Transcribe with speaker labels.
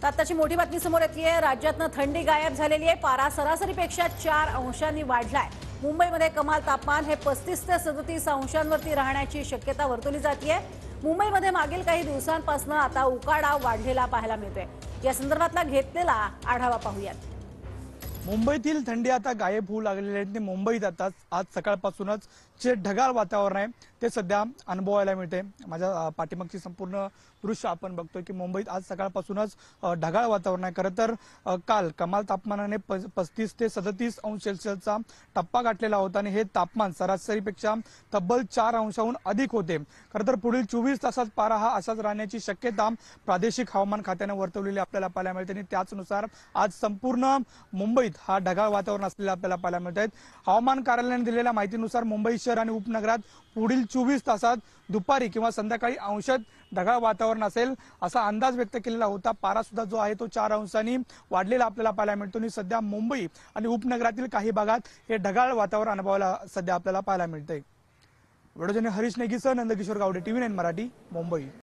Speaker 1: तर आताची मोठी बातमी समोर येतेय। राज्यातनं थंडी गायब झालेली आहे। पारा सरासरीपेक्षा 4 अंशांनी वाढलाय। मुंबईमध्ये कमाल तापमान हे 35 ते 37 अंशांवरती राहण्याची शक्यता वर्तवली जाते। मुंबईमध्ये मागील काही दिवसांपासून आता उकाडा वाढलेला पाहायला मिळतोय। या संदर्भातला घेतलेला आढावा पाहूयात।
Speaker 2: मुंबईतील थंडी आता गायब होऊ लागलेली आहे। मुंबईत आता आज सकाळपासूनच जे ढगाळ वातावरण आहे ते सध्या अनुभवायला मिळते। माझ्या पाठीमागची संपूर्ण दृश्य आपण बघतोय की मुंबईत आज सकाळपासूनच ढगाळ वातावरण आहे। खरं तर काल कमाल तापमानाने 35 ते 37 अंश सेल्सिअसचा टप्पा गाठलेला होता आणि हे तापमान सरासरीपेक्षा तब्बल 4 अंशांहून अधिक होते। खरं तर पुढील 24 तासात पारा हा असाच राहण्याची शक्यता प्रादेशिक हवामान खात्याने वर्तवलेली आपल्याला पाहायला मिळते आणि त्याचनुसार आज संपूर्ण मुंबईत हा ढगाळ वातावरण असलेला आपल्याला पाहायला मिळत आहे। हवामान कार्यालयाने दिलेल्या माहितीनुसार मुंबई शहर आणि उपनगरात पुढील 24 तासात दुपारी किंवा संध्याकाळी अंशतः ढगाळ वातावरण असेल असा अंदाज व्यक्त केलेला होता। पारा सुद्धा जो आहे तो 4 अंशांनी वाढलेला आपल्याला पाहायला मिळतो आणि सध्या मुंबई आणि उपनगरातील काही भागात हे ढगाळ वातावरण अनुभवायला सध्या आपल्याला पाहायला मिळतंय। व्हिडिओ जर्नलिस्ट हरीश नेगीसह नंदकिशोर गावडे, TV9 मराठी, मुंबई।